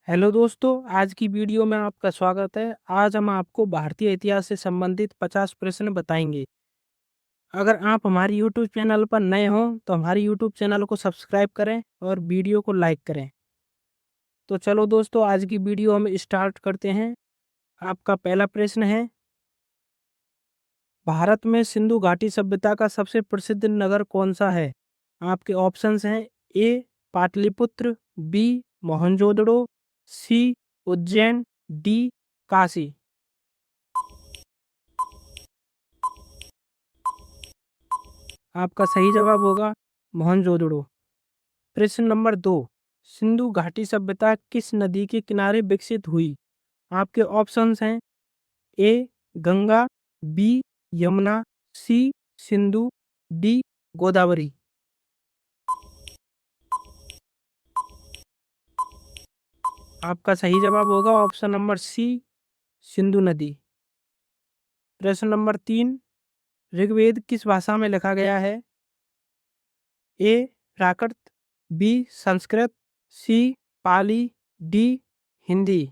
Hello दोस्तों, आज की वीडियो में आपका स्वागत है। आज हम आपको भारतीय इतिहास से संबंधित 50 प्रश्न बताएंगे। अगर आप हमारे यूट्यूब चैनल पर नए हों तो हमारे यूट्यूब चैनल को सब्सक्राइब करें और वीडियो को लाइक करें। तो चलो दोस्तों, आज की वीडियो हम स्टार्ट करते हैं। आपका पहला प्रश्न है, भारत में सिंधु घाटी सभ्यता का सबसे प्रसिद्ध नगर कौन सा है? आपके ऑप्शंस हैं ए पाटलिपुत्र, बी मोहनजोदड़ो, सी उज्जैन, डी काशी। आपका सही जवाब होगा मोहनजोदड़ो। प्रश्न नंबर 2, सिंधु घाटी सभ्यता किस नदी के किनारे विकसित हुई? आपके ऑप्शंस हैं ए गंगा, बी यमुना, सी सिंधु, डी गोदावरी। आपका सही जवाब होगा ऑप्शन नंबर सी सिंधु नदी। प्रश्न नंबर 3, ऋग्वेद किस भाषा में लिखा गया है? ए प्राकृत, बी संस्कृत, सी पाली, डी हिंदी।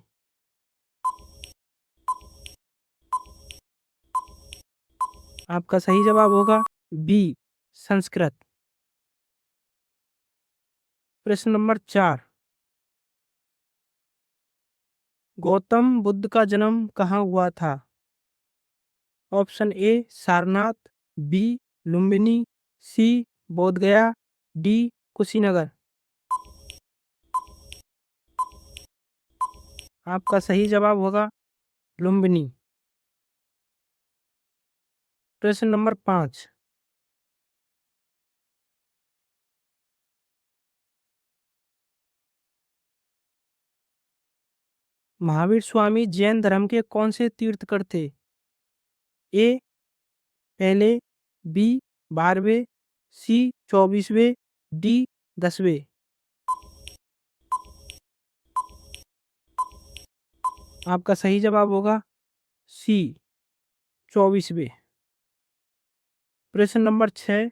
आपका सही जवाब होगा बी संस्कृत। प्रश्न नंबर 4, गौतम बुद्ध का जन्म कहाँ हुआ था? Option A Sarnath, B Lumbini, C Bodhgaya, D Kushinagar. आपका सही जवाब होगा लुम्बिनी। प्रश्न नंबर 5, महावीर स्वामी जैन धर्म के कौन से तीर्थकर थे? ए पहले, बी 12वें, सी 24वें, डी 10वें। आपका सही जवाब होगा सी 24वें। प्रश्न नंबर 6,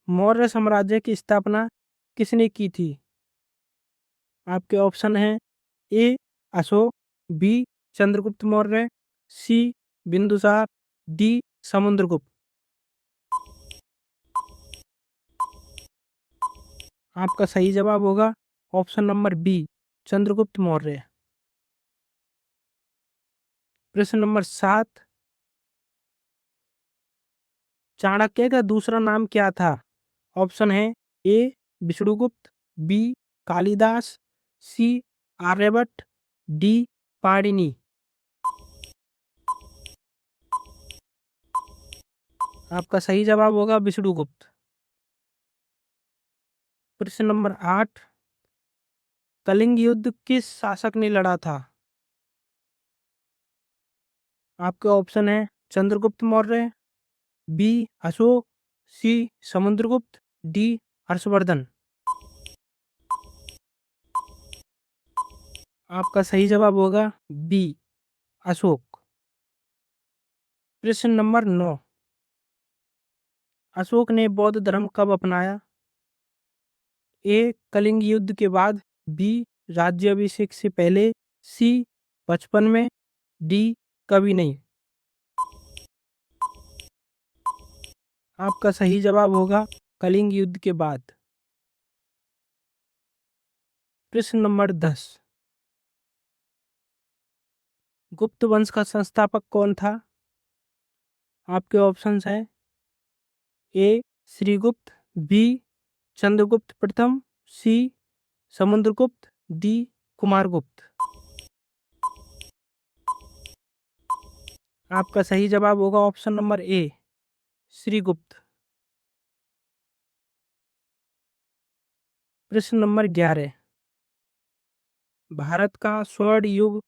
मौर्य साम्राज्य की स्थापना किसने की थी? आपके ऑप्शन हैं A Ashoka, B Chandragupta Maurya, C Bindusara, D Samudragupta. आपका सही जवाब होगा option number B Chandragupta Maurya. प्रश्न नंबर 7, चाणक्य का दूसरा नाम क्या था? ऑप्शन है ए विष्णुगुप्त, बी कालिदास, सी आर्यभट्ट, डी पाणिनि। आपका सही जवाब होगा विष्णुगुप्त। प्रश्न नंबर 8, कलिंग युद्ध किस शासक ने लड़ा था? आपके ऑप्शन है चंद्रगुप्त मौर्य, बी अशोक, सी समुद्रगुप्त, डी हर्षवर्धन। आपका सही जवाब होगा बी अशोक। प्रश्न नंबर 9, अशोक ने बौद्ध धर्म कब अपनाया? ए कलिंग युद्ध के बाद, बी राज्याभिषेक से पहले, सी 55 में, डी कभी नहीं। आपका सही जवाब होगा कलिंग युद्ध के बाद। प्रश्न नंबर 10, गुप्त वंश का संस्थापक कौन था? आपके ऑप्शंस हैं ए श्रीगुप्त, बी चंद्रगुप्त प्रथम, सी समुद्रगुप्त, डी कुमारगुप्त। आपका सही जवाब होगा ऑप्शन नंबर ए श्रीगुप्त। प्रश्न नंबर 11, भारत का स्वर्ण युग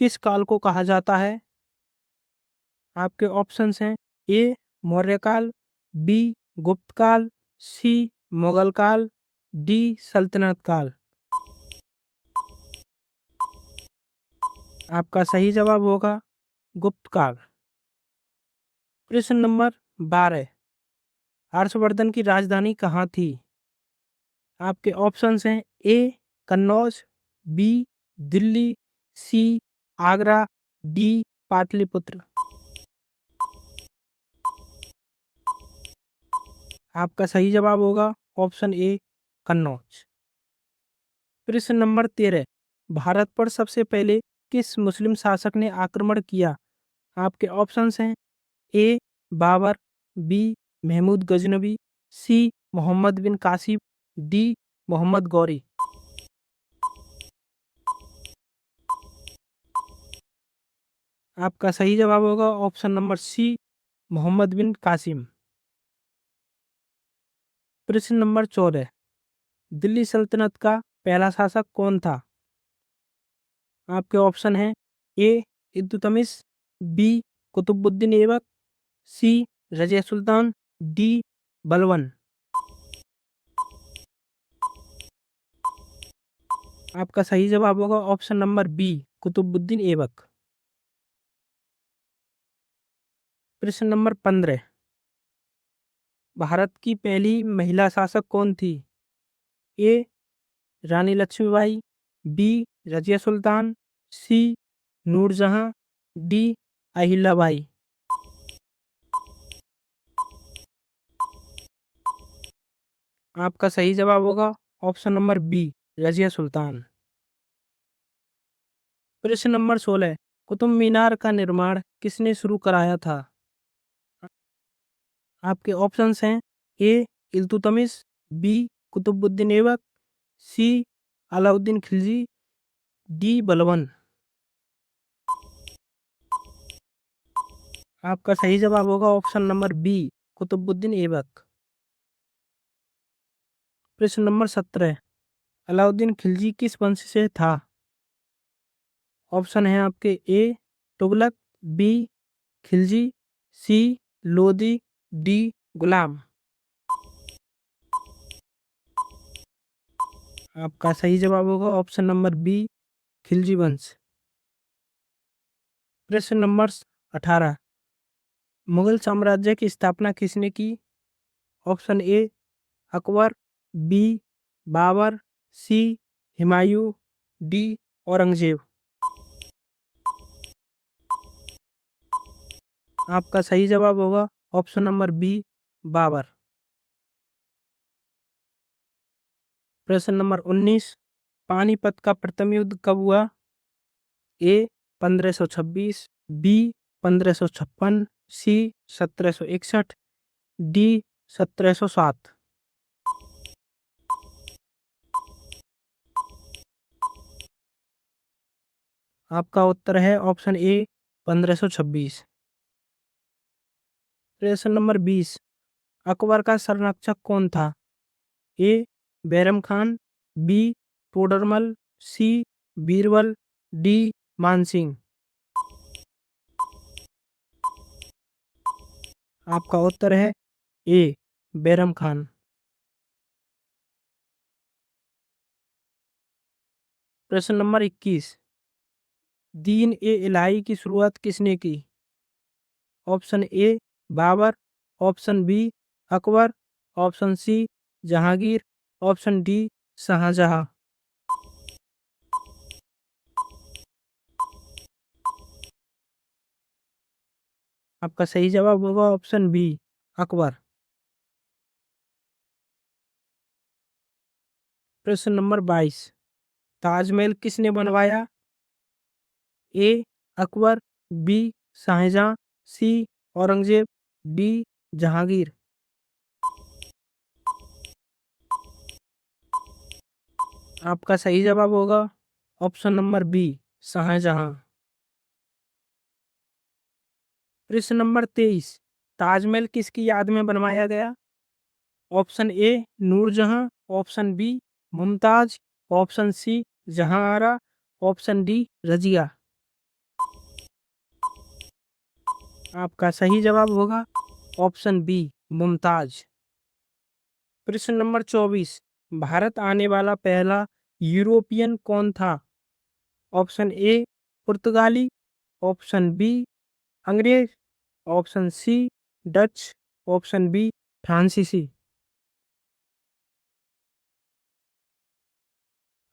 किस काल को कहा जाता है? आपके ऑप्शंस हैं ए मौर्य काल, बी गुप्त काल, सी मुगल काल, डी सल्तनत काल। आपका सही जवाब होगा गुप्त काल। प्रश्न नंबर 12, हर्षवर्धन की राजधानी कहाँ थी? आपके ऑप्शंस हैं ए कन्नौज, बी दिल्ली, सी आगरा, डी पाटलिपुत्र। आपका सही जवाब होगा ऑप्शन ए कन्नौज। प्रश्न नंबर 13, भारत पर सबसे पहले किस मुस्लिम शासक ने आक्रमण किया? आपके ऑप्शंस हैं ए बाबर, बी महमूद गजनवी, सी मोहम्मद बिन कासिम, डी मोहम्मद गौरी। आपका सही जवाब होगा ऑप्शन नंबर सी मोहम्मद बिन कासिम। प्रश्न नंबर 14, दिल्ली सल्तनत का पहला शासक कौन था? आपके ऑप्शन हैं A Iltutmish, B Qutbuddin Aibak, C Razia Sultan, D Balban. आपका सही जवाब होगा option number B Qutbuddin Aibak. प्रश्न नंबर 15, भारत की पहली महिला शासक कौन थी? ए रानी लक्ष्मीबाई, बी रजिया सुल्तान, सी नूरजहां, डी अहिल्याबाई। आपका सही जवाब होगा option number B Razia Sultan. प्रश्न नंबर 16, कुतुब मीनार का निर्माण किसने शुरू कराया था? आपके ऑप्शंस हैं A Iltutmish, B Qutbuddin Aibak, C Alauddin Khilji, D Balban. आपका सही जवाब होगा option number B Qutbuddin Aibak. प्रश्न नंबर 17, अलाउद्दीन खिलजी किस वंश से था? ऑप्शन है आपके ए तुगलक, बी खिलजी, सी लोदी, डी गुलाम। आपका सही जवाब होगा ऑप्शन नंबर बी खिलजी वंश। प्रश्न नंबर 18, मुगल साम्राज्य की स्थापना किसने की? Option A Akbar, B Babur, C Humayun, D Aurangzeb. आपका सही जवाब होगा ऑप्शन नंबर बी बाबर। प्रश्न नंबर 19, पानीपत का प्रथम युद्ध कब हुआ? ए 1526, बी 1556, सी 1761, डी 1707। आपका उत्तर है ऑप्शन ए 1526। प्रश्न नंबर 20, अकबर का संरक्षक कौन था? ए बैरम खान, बी टोडरमल, सी बीरबल, डी मानसिंह। आपका उत्तर है ए बैरम खान। प्रश्न नंबर 21, दीन ए इलाही की शुरुआत किसने की? Option A Babur, option B Akbar, option C Jahangir, option D Shahjahan. आपका सही जवाब होगा ऑप्शन बी अकबर। प्रश्न नंबर 22, ताजमहल किसने बनवाया? ए अकबर, बी शाहजहां, सी औरंगजेब, डी जहांगीर। आपका सही जवाब होगा ऑप्शन नंबर बी शाहजहां। प्रश्न नंबर 23, ताजमहल किसकी याद में बनवाया गया? Option A Noorjahan, option B Mumtaz, option C Jahanara, option D Razia. आपका सही जवाब होगा ऑप्शन बी मुमताज। प्रश्न नंबर 24, भारत आने वाला पहला यूरोपियन कौन था? ऑप्शन ए पुर्तगाली, ऑप्शन बी अंग्रेज, option C Dutch, option B फ्रांसीसी।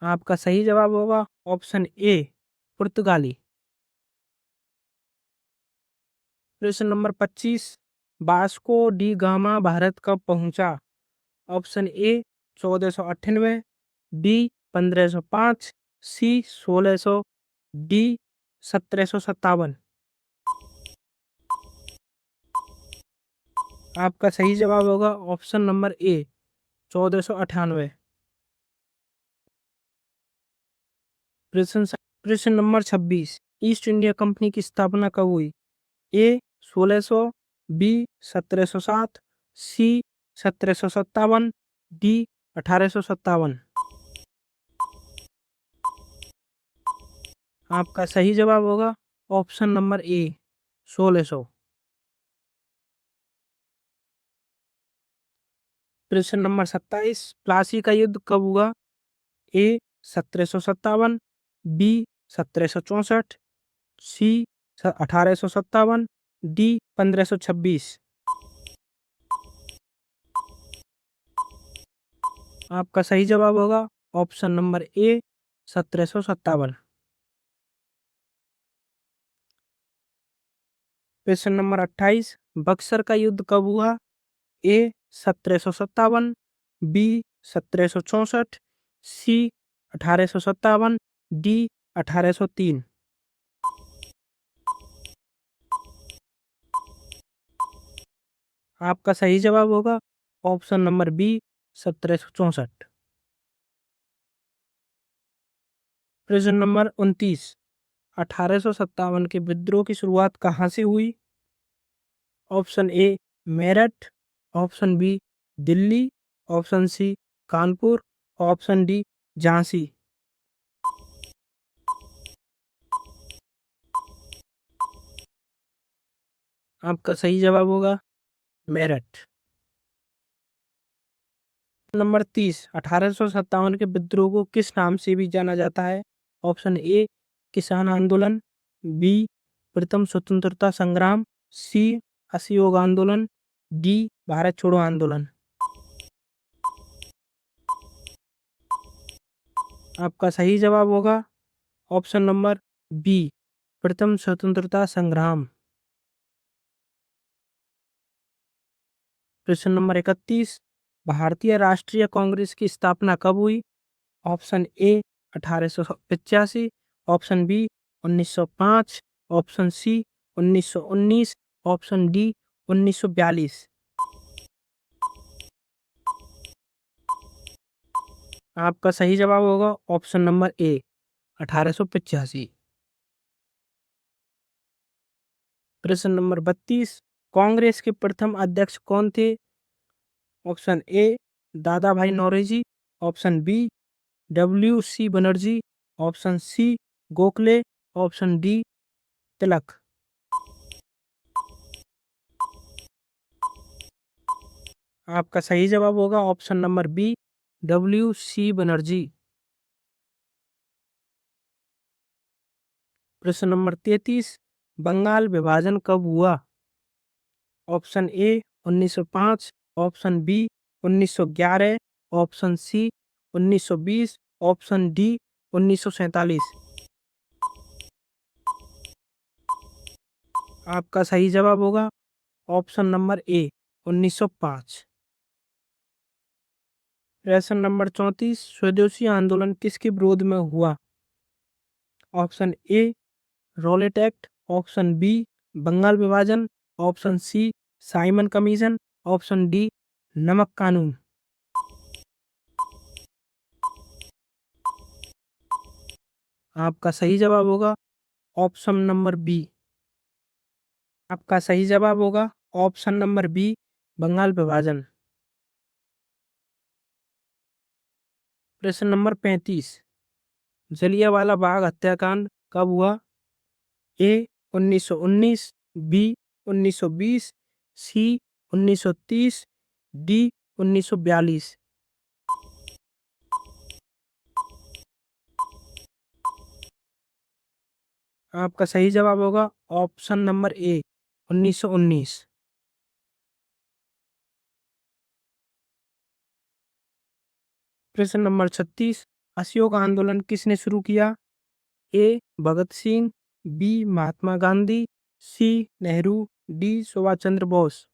आपका सही जवाब होगा ऑप्शन ए पुर्तगाली। प्रश्न number 25, Vasco da Gama Bharat कब पहुंचा? Option A 1498, B 1505, C 1600, D 1757। आपका सही जवाब होगा ऑप्शन नंबर ए 1498। प्रश्न नंबर 26, ईस्ट इंडिया कंपनी की स्थापना कब हुई? ए 1600, बी 1707, सी 1757, डी 1857। आपका सही जवाब होगा ऑप्शन नंबर ए 1600। प्रश्न नंबर 27, प्लासी का युद्ध कब हुआ? ए 1757, बी 1764, सी 1857, डी 1526। आपका सही जवाब होगा ऑप्शन नंबर ए 1757। प्रश्न नंबर 28, बक्सर का युद्ध कब हुआ? ए 1757, बी 1764, सी 1857, डी 1803। आपका सही जवाब होगा ऑप्शन नंबर बी 1764। प्रश्न नंबर 29, 1857 के विद्रोह की शुरुआत कहाँ से हुई? Option A Meerut, option B Delhi, option C Kanpur, option D Jhansi. आपका सही जवाब होगा मेरठ। नंबर 30, 1857 के विद्रोह को किस नाम से भी जाना जाता है? ऑप्शन ए किसान आंदोलन, बी प्रथम स्वतंत्रता संग्राम, सी असहयोग आंदोलन, डी भारत छोड़ो आंदोलन। आपका सही जवाब होगा ऑप्शन नंबर बी प्रथम स्वतंत्रता संग्राम। प्रश्न नंबर 31, भारतीय राष्ट्रीय कांग्रेस की स्थापना कब हुई? Option A 1885, option B 1905, option C 1919, option D 1942। आपका सही जवाब होगा ऑप्शन नंबर ए 1885। प्रश्न नंबर 32, कांग्रेस के प्रथम अध्यक्ष कौन थे? Option A Dadabhai Naoroji, option B W C Banerjee, option C Gokhale, option D Tilak. आपका सही जवाब होगा option number B W C Banerjee. प्रश्न नंबर 33, बंगाल विभाजन कब हुआ? Option A 1905, option B 1911, option C 1920, option D 1947। आपका सही जवाब होगा ऑप्शन नंबर ए 1905। प्रश्न नंबर 34, स्वदेशी आंदोलन किसके विरोध में हुआ? Option A Rowlatt Act, option B Bengal विभाजन, option C Simon Commission, option D नमक कानून। आपका सही जवाब होगा ऑप्शन नंबर बी। आपका सही जवाब होगा ऑप्शन नंबर बी बंगाल विभाजन। प्रश्न नंबर 35, जलियांवाला बाग हत्याकांड कब हुआ? ए 1919, बी 1920, सी 1930, डी 1942। आपका सही जवाब होगा ऑप्शन नंबर ए 1919। प्रश्न नंबर 36, असहयोग आंदोलन किसने शुरू किया? ए भगत सिंह, बी महात्मा गांधी, सी नेहरू, डी सुभाष चंद्र बोस।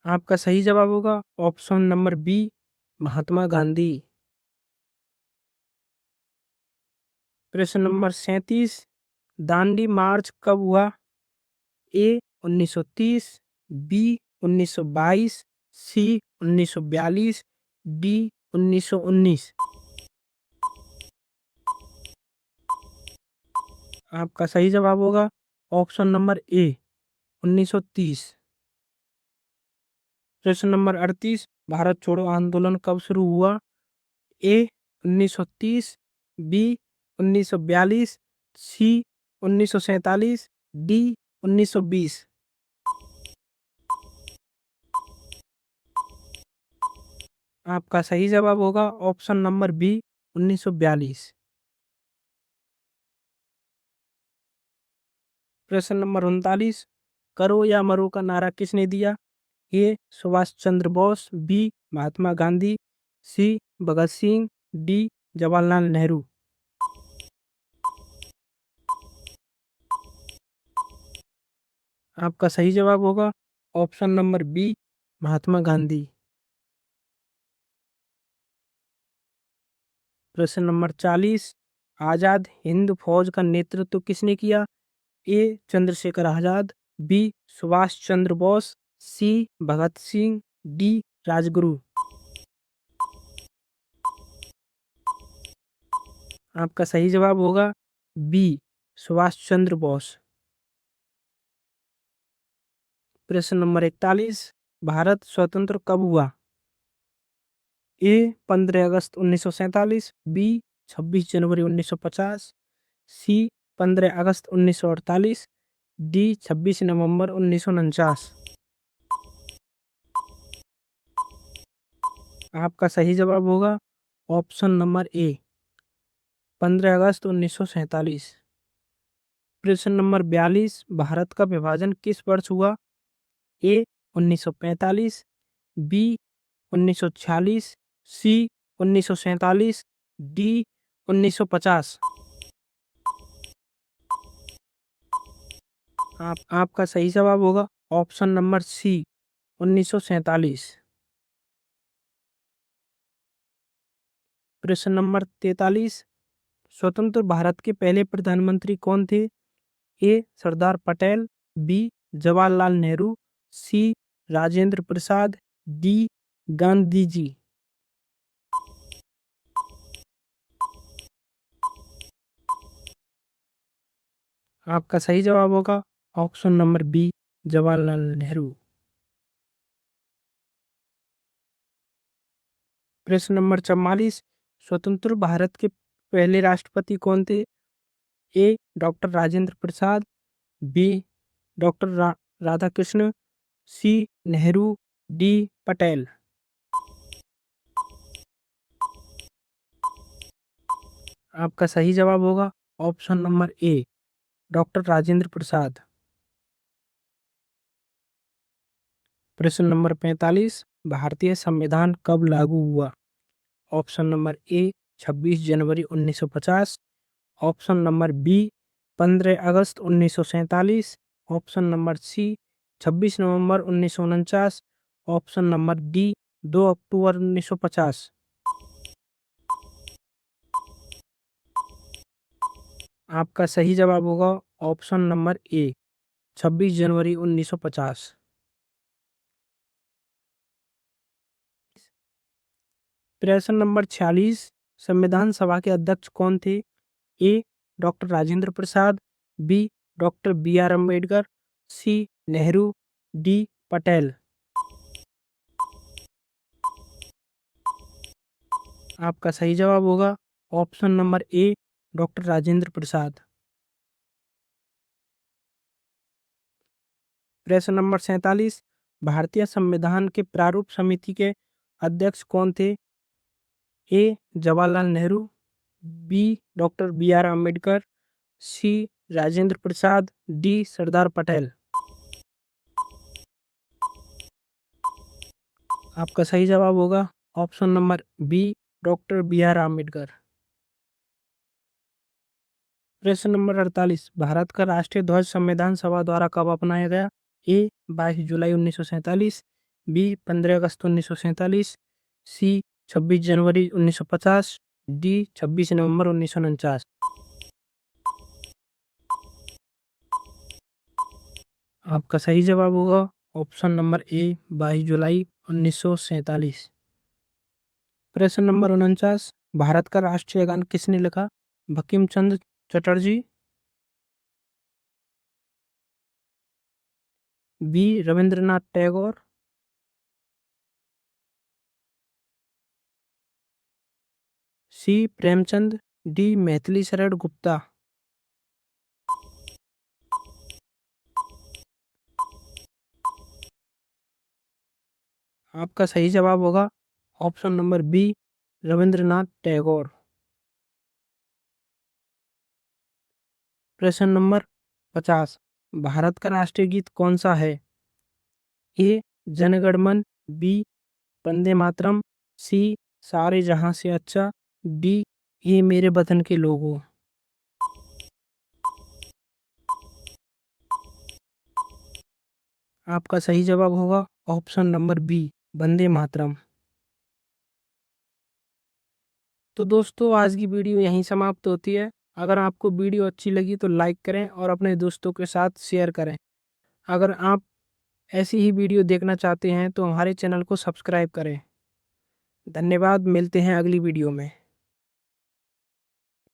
आपका सही जवाब होगा option number B Mahatma Gandhi. प्रश्न नंबर 37, दांडी मार्च कब हुआ? ए 1930, बी 1922, सी 1942, डी 1919। आपका सही जवाब होगा ऑप्शन नंबर ए 1930। प्रश्न नंबर 38, भारत छोड़ो आंदोलन कब शुरू हुआ? ए 1930, बी 1942, सी 1947, डी 1920। आपका सही जवाब होगा ऑप्शन नंबर बी 1942। प्रश्न नंबर 39, करो या मरो का नारा किसने दिया? ए सुभाष चंद्र बोस, बी महात्मा गांधी, सी भगत सिंह, डी जवाहरलाल नेहरू। आपका सही जवाब होगा option number B Mahatma Gandhi. प्रश्न नंबर 40, आजाद हिंद फौज का नेतृत्व किसने किया? ए चंद्रशेखर आजाद, बी सुभाष चंद्र बोस, सी भगत सिंह, डी राजगुरु। आपका सही जवाब होगा बी सुभाष चंद्र बोस। प्रश्न नंबर 41, भारत स्वतंत्र कब हुआ? ए 15 अगस्त 1947, बी 26 जनवरी 1950, सी 15 अगस्त 1948, डी 26 नवंबर 1949। आपका सही जवाब होगा ऑप्शन नंबर ए 15 अगस्त 1947। प्रश्न नंबर 42, भारत का विभाजन किस वर्ष हुआ? ए 1945, बी 1946, सी 1947, डी 1950। आपका सही जवाब होगा ऑप्शन नंबर सी 1947। प्रश्न नंबर 43, स्वतंत्र भारत के पहले प्रधानमंत्री कौन थे? A Sardar Patel, B Jawaharlal Nehru, C Rajendra Prasad, D Gandhi ji. आपका सही जवाब होगा option number B Jawaharlal Nehru. प्रश्न नंबर 44, स्वतंत्र भारत के पहले राष्ट्रपति कौन थे? A doctor Rajendra Prasad, B doctor Radhakrishna, C Nehru, D Patel. आपका सही जवाब होगा option number A doctor Rajendra Prasad. प्रश्न नंबर 45, भारतीय संविधान कब लागू हुआ? ऑप्शन नंबर ए 26 जनवरी 1950, ऑप्शन नंबर बी 15 अगस्त 1947, ऑप्शन नंबर सी 26 नवंबर 1949, ऑप्शन नंबर डी 2 अक्टूबर 1950। आपका सही जवाब होगा ऑप्शन नंबर ए 26 जनवरी 1950। प्रश्न नंबर 46, संविधान सभा के अध्यक्ष कौन थे? A doctor Rajendra Prasad, B doctor B R Ambedkar, C Nehru, D Patel. आपका सही जवाब होगा option number A doctor Rajendra Prasad. प्रश्न नंबर 47, भारतीय संविधान के प्रारूप समिति के अध्यक्ष कौन थे? A Jawaharlal Nehru, B doctor B R Ambedkar, C Rajendra Prasad, D Sardar Patel. आपका सही जवाब होगा option number B, doctor B R Ambedkar. प्रश्न नंबर 48, भारत का राष्ट्रीय ध्वज संविधान सभा द्वारा कब अपनाया गया? ए 22 जुलाई 1947, बी 15 अगस्त 1947, सी 26 जनवरी 1950, डी 26 नवंबर 1949। आपका सही जवाब होगा ऑप्शन नंबर ए 22 जुलाई 1947। प्रश्न नंबर 49, भारत का राष्ट्रीय गान किसने लिखा? Bankim Chandra Chatterjee, B Rabindranath Tagore, C Premchand, D Maithili Sharan Gupta. आपका सही जवाब होगा option number B, Rabindranath Tagore. प्रश्न नंबर 50, भारत का राष्ट्रीय गीत कौन सा है? ए जनगण मन, बी वंदे मातरम, सी सारे जहां से अच्छा, डी ये मेरे वतन के लोगों। आपका सही जवाब होगा option number B, Vande Mataram. तो दोस्तों आज की वीडियो यहीं समाप्त होती है। अगर आपको वीडियो अच्छी लगी तो लाइक करें और अपने दोस्तों के साथ शेयर करें। अगर आप ऐसी ही वीडियो देखना चाहते हैं तो हमारे चैनल को सब्सक्राइब करें। धन्यवाद, मिलते हैं अगली वीडियो में।